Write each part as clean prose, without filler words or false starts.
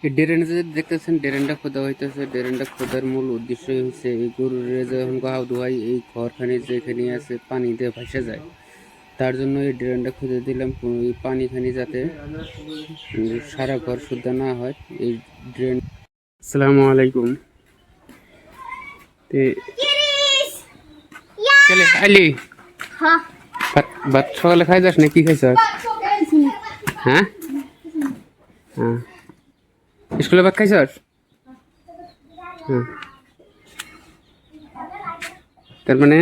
এই ড্রেনে যে দেখতেছেন ড্রেনটা খোদা হইতেছে। ড্রেনটা খোদার মূল উদ্দেশ্য হচ্ছে এই গরুর যখন গাও ধোয়াই এই ঘরখানি যেখানে আছে পানি দিয়ে ভাসে যায়, তার জন্য এই ড্রেনটা খুঁজে দিলাম। এই পানিখানি যাতে সারা ঘর শুদ্ধ না হয় এই ড্রেন। আসসালামু আলাইকুম। চলে আলি ভাত সকালে খাই যাস না? কি খাইছ? হ্যাঁ হ্যাঁ, স্কুলে ভাত খাইছ? হ্যাঁ, তার মানে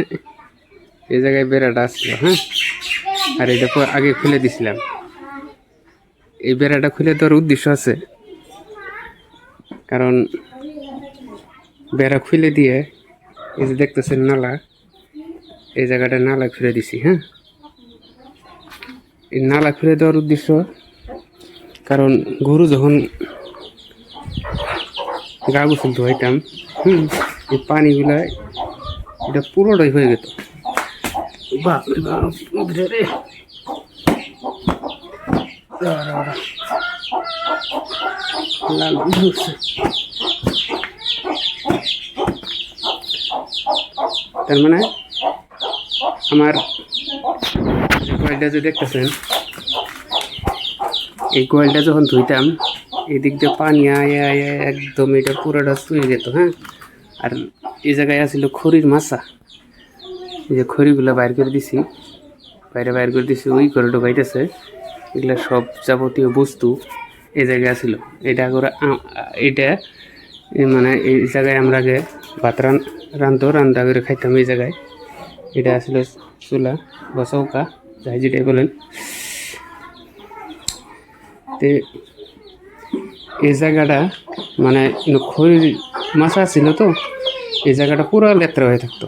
এই জায়গায় বেড়াটা আসছিল। হ্যাঁ, আর এটা আগে খুলে দিছিলাম। এই বেড়াটা খুলে দেওয়ার উদ্দেশ্য আছে, কারণ বেড়া খুলে দিয়ে এই যে দেখতেছেন নালা, এই জায়গাটা নালা খুলে দিছি। হ্যাঁ, এই নালা খুলে দেওয়ার উদ্দেশ্য কারণ গরু যখন গা গোসল ধোয়াইতাম, এই পানিগুলা এটা পুরোটাই হয়ে যেত। বাপ রে বাপ রে, লাল উঠছে। তার মানে আমার গোয়ালটা যে দেখতেছেন, এই গোয়ালটা যখন ধুইতাম এদিক দিয়ে পানি আয় আয় একদম এটা পুরোটা চুয়ে যেত। হ্যাঁ, আর এই জায়গায় আসছিল খড়ির মাছা। এই যে খড়িগুলো বাইর করে দিছি, বাইর করে দিছি, ওই করে ঢোকাইতেছে। এগুলো সব যাবতীয় বস্তু এই জায়গায় আসছিল। এটা করে এটা মানে এই জায়গায় আমরা আগে ভাত রান্না করে খাইতাম। এই জায়গায় এটা আসলে চুলা বা চৌকা, যাই যেটাই বলেন। তো এই জায়গাটা মানে খড়ির মাছা ছিল, তো এই জায়গাটা পুরো লেত্রা হয়ে থাকতো।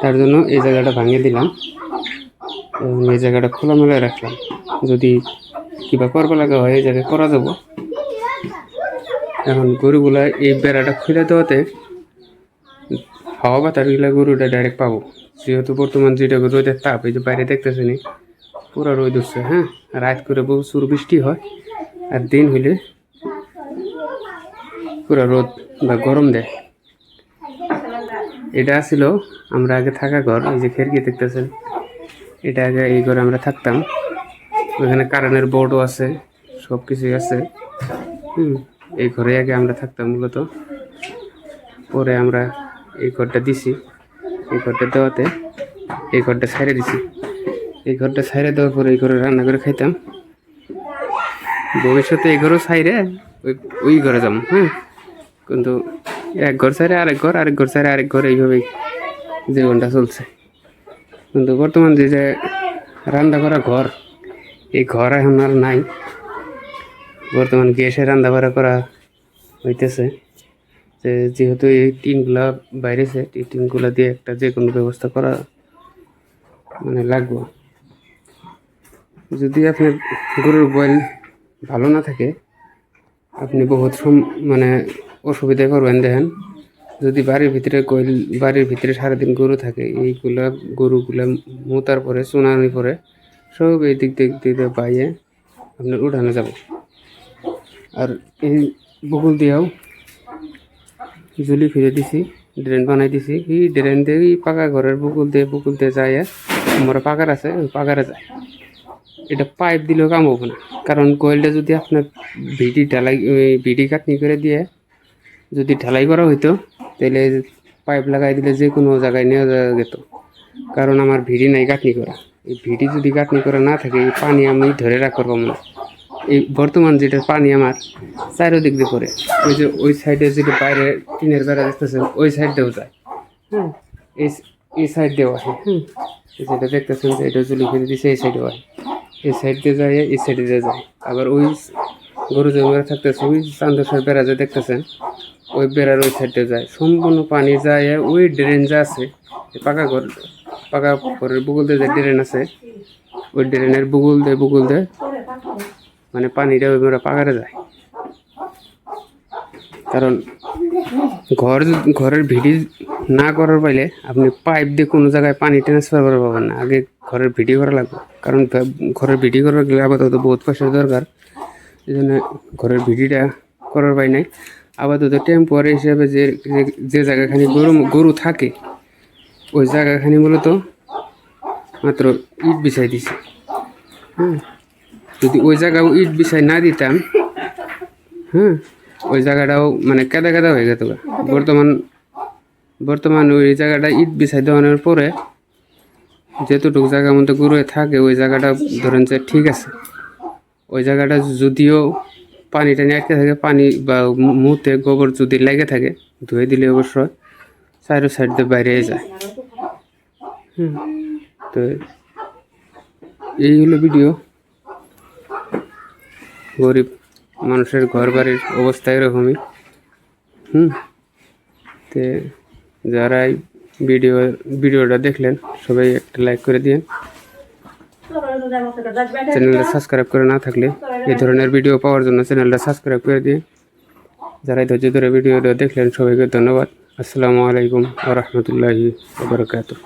তার জন্য এই জায়গাটা ভাঙিয়ে দিলাম এবং এই জায়গাটা খোলামেলা রাখলাম। যদি কিবা করবা লাগা হয় এই জায়গায় করা যাব। এখন গরুগুলা এই বেড়াটা খুলে দেওয়াতে হাওয়া বাতাসগুলা গরুটা ডাইরেক্ট পাবো। যেহেতু বর্তমান যেটা রোদের তাপ, এই যে বাইরে দেখতেছেন পুরো রোদ উঠছে। হ্যাঁ, রাত করে প্রচুর বৃষ্টি হয়, আর দিন হইলে পুরো রোদ বা গরম দেয়। এটা ছিল আমরা আগে থাকা ঘর। এই যে খিড়কি দেখতেছেন, এটা আগে এই ঘরে আমরা থাকতাম। ওখানে কারেন্টের বোর্ডও আছে, সব কিছুই আছে। এই ঘরে আগে আমরা থাকতাম মূলত। পরে আমরা এই ঘরটা দিছি। এই ঘরটা দেওয়াতে এই ঘরটা ছাইড়ে দিছি। এই ঘরটা ছাইড়ে দেওয়ার পরে এই ঘরে রান্না করে খাইতাম। ভবিষ্যতে এই ঘরও ছাইড়ে ওই ঘরে যাবো। হ্যাঁ, কিন্তু এক ঘর ছাইড়ে আরেক ঘর, আরেক ঘর ছাইড়ে আরেক ঘর, এইভাবেই জীবনটা চলছে। কিন্তু বর্তমান যে রান্না করা ঘর, এই ঘর এখন আর নাই। বর্তমান গ্যাসে রান্না করা হইতেছে। যেহেতু এই টিনগুলা বাইরেছে, এই টিনগুলা দিয়ে একটা যে কোনো ব্যবস্থা করা মানে লাগবে। যদি আপনার গরুর গোয়াল ভালো না থাকে, আপনি বহুত মানে অসুবিধায় করবেন। দেখেন, যদি বাড়ির ভিতরে সারাদিন গরু থাকে, গরুগুলা মোতার পরে চুনানি পরে সব এই দিক দিয়ে বাইয়ে আপনার উঠানো যাব। আর এই বকুল দিয়েও জুলি ফিরে দিছি, ড্রেন বানাই দিছি। এই ড্রেন দিয়ে পাকা ঘরের বকুল দিয়ে যায়। আমার পাকার আছে, ওই পাকারে যায়। এটা পাইপ দিলেও কাম হবো না, কারণ কোয়েলটা যদি আপনার ভিডি কাটনি করে দিয়ে যদি ঢালাই করা হইতো, তাহলে পাইপ লাগাই দিলে যে কোনো জায়গায় নেওয়া যেত। কারণ আমার ভিডি নাই কাটনি করা। এই ভিডি যদি কাটনি করা না থাকে, এই পানি আমি ধরে রাখতে পারবো না। এই বর্তমান যেটা পানি আমার চারিদিক দিয়ে পড়ে, ওই যে ওই সাইডে যেটা বাইরে টিনের বেড়া দেখতেছেন, ওই সাইড দিয়েও যায়। হ্যাঁ, এই সাইড দিয়েও আসে। যেটা দেখতেছেন যে এটা জুলি ফেলে দিচ্ছে, এই সাইডেও আসে। এই সাইড দিয়ে যায়, এই সাইডে দিয়ে যায়। আবার ওই গরু জমিরা থাকতেছে, ওই চান্দেশ্বর বেড়া যে দেখতেছেন, ওই বেড়ার ওই সাইডে যায়। সম্পূর্ণ পানি যায় ওই ড্রেন যা আছে, পাকা ঘরের বুকুল দিয়ে যে ড্রেন আছে, ওই ড্রেনের বুকুল দিয়ে মানে পানিটা ওই পাকারে যায়। কারণ ঘরের ভিডি না করার পাইলে আপনি পাইপ দিয়ে কোনো জায়গায় পানি ট্রান্সফার করা পাবেন না। আগে ঘরের ভিডি করা লাগবে, কারণ ঘরের ভিডি করার গেলে আপাতত বহুত পয়সার দরকার। এই জন্য ঘরের ভিডিওটা করার পাই নাই। আপাতত টেম্পোয়ারি হিসেবে যে যে জায়গাখানি গরু থাকে ওই জায়গাখানি মূলত মাত্র ইট বিছাই দিছে। যদি ওই জায়গাও ইট বিছাই না দিতাম, ওই জায়গাটাও মানে কাদা কাদা হয়ে যেত। বর্তমান ওই জায়গাটা ইট বিছাই দেওয়ানোর পরে যেতটুকু জায়গার মধ্যে গরু থাকে ওই জায়গাটা ধরেন যে ঠিক আছে। ওই জায়গাটা যদিও পানি টানি আটকে থাকে, পানি বা মুহূর্তে গোবর যদি লেগে থাকে ধুয়ে দিলে অবশ্যই সাইড দিয়ে বাইরে যায়। তো এই হলো ভিডিও। গরিব মানুষের ঘর বাড়ির অবস্থা এরকমই। তো যারা ভিডিওটা দেখলেন সবাই একটা লাইক করে দিন। চ্যানেলটা সাবস্ক্রাইব করে না থাকলে এই ধরনের ভিডিও পাওয়ার জন্য চ্যানেলটা সাবস্ক্রাইব করে দিন। যারা ধৈর্য ধরে ভিডিওটা দেখলেন সবাইকে ধন্যবাদ। আসসালামু আলাইকুম ওয়া রাহমাতুল্লাহি ওয়া বারাকাতুহু।